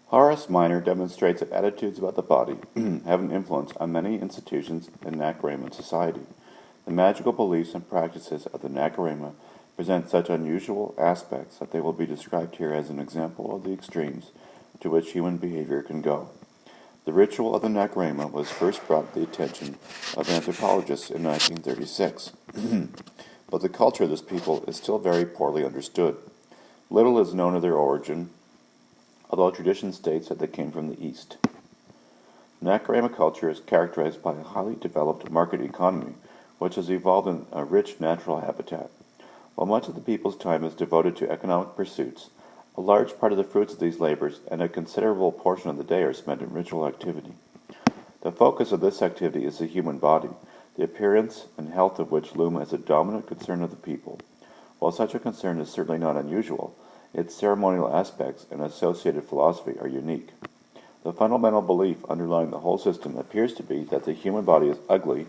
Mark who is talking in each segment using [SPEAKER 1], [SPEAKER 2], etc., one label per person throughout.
[SPEAKER 1] Horace Minor demonstrates that attitudes about the body have an influence on many institutions in Nacirema society. The magical beliefs and practices of the Nacirema present such unusual aspects that they will be described here as an example of the extremes to which human behavior can go. The ritual of the Nacirema was first brought to the attention of anthropologists in 1936, but the culture of this people is still very poorly understood. Little is known of their origin, although tradition states that they came from the East. Nacirema culture is characterized by a highly developed market economy, which has evolved in a rich natural habitat. While much of the people's time is devoted to economic pursuits, a large part of the fruits of these labors and a considerable portion of the day are spent in ritual activity. The focus of this activity is the human body, the appearance and health of which loom as a dominant concern of the people. While such a concern is certainly not unusual, its ceremonial aspects and associated philosophy are unique. The fundamental belief underlying the whole system appears to be that the human body is ugly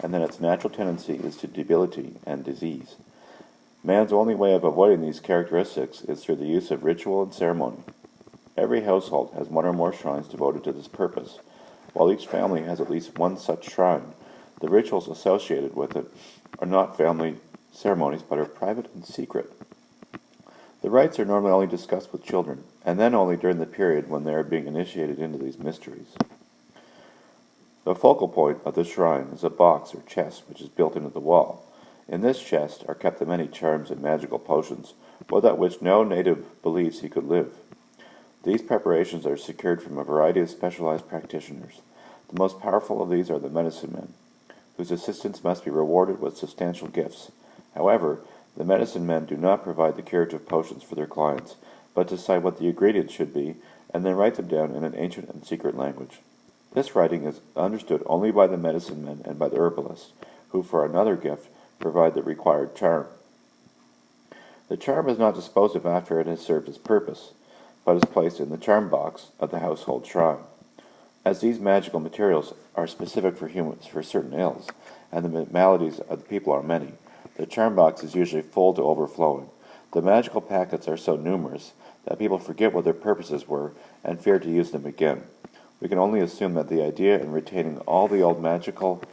[SPEAKER 1] and that its natural tendency is to debility and disease. Man's only way of avoiding these characteristics is through the use of ritual and ceremony. Every household has one or more shrines devoted to this purpose. While each family has at least one such shrine, the rituals associated with it are not family ceremonies but are private and secret. The rites are normally only discussed with children, and then only during the period when they are being initiated into these mysteries. The focal point of the shrine is a box or chest which is built into the wall. In this chest are kept the many charms and magical potions, without which no native believes he could live. These preparations are secured from a variety of specialized practitioners. The most powerful of these are the medicine men, whose assistants must be rewarded with substantial gifts. However, the medicine men do not provide the curative potions for their clients, but decide what the ingredients should be, and then write them down in an ancient and secret language. This writing is understood only by the medicine men and by the herbalists, who for another gift provide the required charm. The charm is not disposed of after it has served its purpose, but is placed in the charm box of the household shrine. As these magical materials are specific for humans for certain ills, and the maladies of the people are many, the charm box is usually full to overflowing. The magical packets are so numerous that people forget what their purposes were and fear to use them again. We can only assume that the idea in retaining all the old magical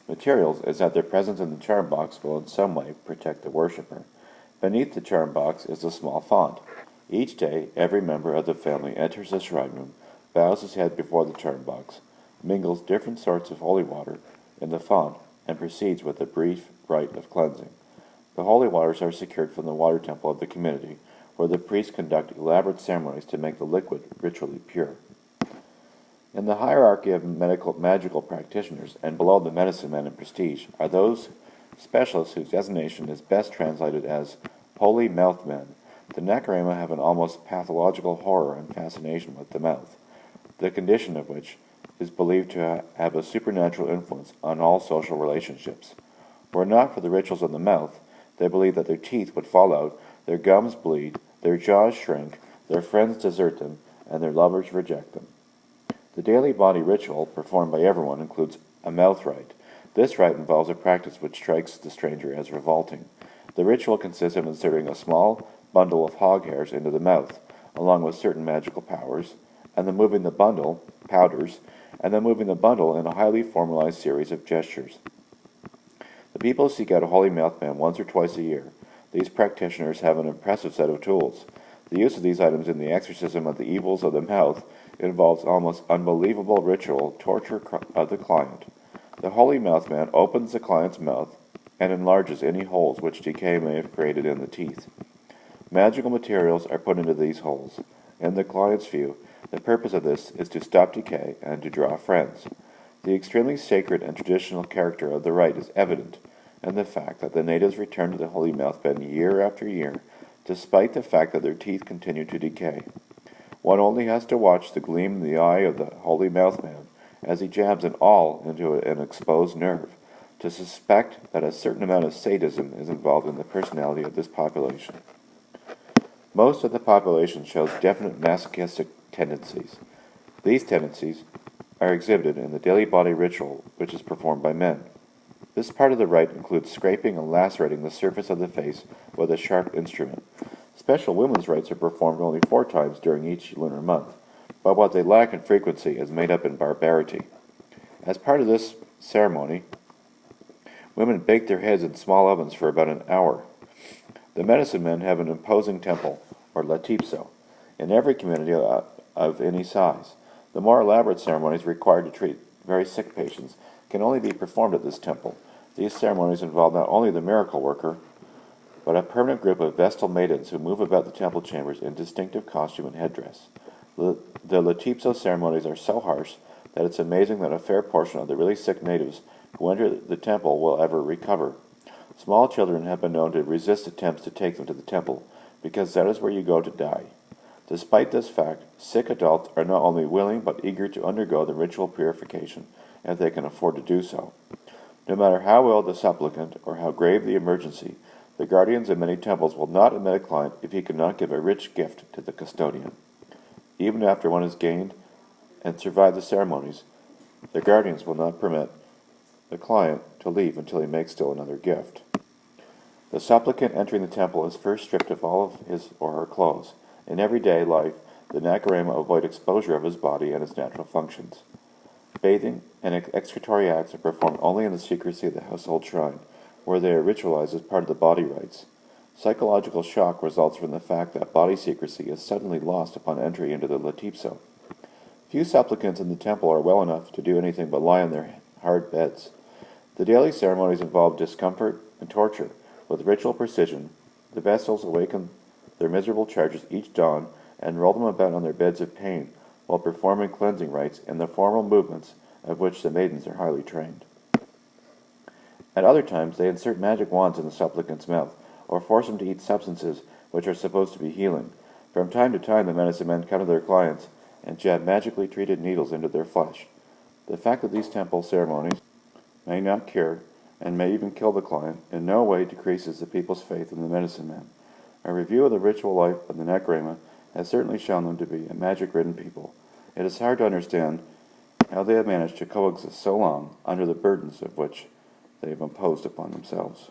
[SPEAKER 1] materials is that their presence in the charm box will in some way protect the worshipper. Beneath the charm box is a small font. Each day, every member of the family enters the shrine room, bows his head before the charm box, mingles different sorts of holy water in the font, and proceeds with a brief rite of cleansing. The holy waters are secured from the water temple of the community, where the priests conduct elaborate ceremonies to make the liquid ritually pure. In the hierarchy of magical practitioners, and below the medicine men in prestige, are those specialists whose designation is best translated as holy mouth men. The Nacirema have an almost pathological horror and fascination with the mouth, the condition of which is believed to have a supernatural influence on all social relationships. Were it not for the rituals of the mouth, they believe that their teeth would fall out, their gums bleed, their jaws shrink, their friends desert them, and their lovers reject them. The daily body ritual performed by everyone includes a mouth rite. This rite involves a practice which strikes the stranger as revolting. The ritual consists of inserting a small bundle of hog hairs into the mouth, along with certain magical powers, and then moving the bundle, powders, and then moving the bundle in a highly formalized series of gestures. The people seek out a holy mouth man once or twice a year. These practitioners have an impressive set of tools. The use of these items in the exorcism of the evils of the mouth involves almost unbelievable ritual torture of the client. The holy mouth man opens the client's mouth and enlarges any holes which decay may have created in the teeth. Magical materials are put into these holes. In the client's view, the purpose of this is to stop decay and to draw friends. The extremely sacred and traditional character of the rite is evident in the fact that the natives return to the holy mouth man year after year, despite the fact that their teeth continue to decay. One only has to watch the gleam in the eye of the holy mouth man as he jabs an awl into an exposed nerve to suspect that a certain amount of sadism is involved in the personality of this population. Most of the population shows definite masochistic tendencies. These tendencies are exhibited in the daily body ritual which is performed by men. This part of the rite includes scraping and lacerating the surface of the face with a sharp instrument. Special women's rites are performed only 4 times during each lunar month, but what they lack in frequency is made up in barbarity. As part of this ceremony, women bake their heads in small ovens for about an hour. The medicine men have an imposing temple, or latipso, in every community of any size. The more elaborate ceremonies required to treat very sick patients can only be performed at this temple. These ceremonies involve not only the miracle worker, but a permanent group of Vestal maidens who move about the temple chambers in distinctive costume and headdress. The latipso ceremonies are so harsh that it's amazing that a fair portion of the really sick natives who enter the temple will ever recover. Small children have been known to resist attempts to take them to the temple, because that is where you go to die. Despite this fact, sick adults are not only willing but eager to undergo the ritual purification, if they can afford to do so. No matter how ill the supplicant or how grave the emergency, the guardians in many temples will not admit a client if he cannot give a rich gift to the custodian. Even after one has gained and survived the ceremonies, the guardians will not permit the client to leave until he makes still another gift. The supplicant entering the temple is first stripped of all of his or her clothes. In everyday life, the Nacirema avoid exposure of his body and its natural functions. Bathing and excretory acts are performed only in the secrecy of the household shrine, where they are ritualized as part of the body rites. Psychological shock results from the fact that body secrecy is suddenly lost upon entry into the latipso. Few supplicants in the temple are well enough to do anything but lie on their hard beds. The daily ceremonies involve discomfort and torture. With ritual precision, the Vestals awaken their miserable charges each dawn and roll them about on their beds of pain while performing cleansing rites in the formal movements of which the maidens are highly trained. At other times, they insert magic wands in the supplicant's mouth, or force him to eat substances which are supposed to be healing. From time to time, the medicine men come to their clients and jab magically treated needles into their flesh. The fact that these temple ceremonies may not cure and may even kill the client in no way decreases the people's faith in the medicine men. A review of the ritual life of the Nacirema has certainly shown them to be a magic-ridden people. It is hard to understand how they have managed to coexist so long under the burdens of which they have imposed upon themselves.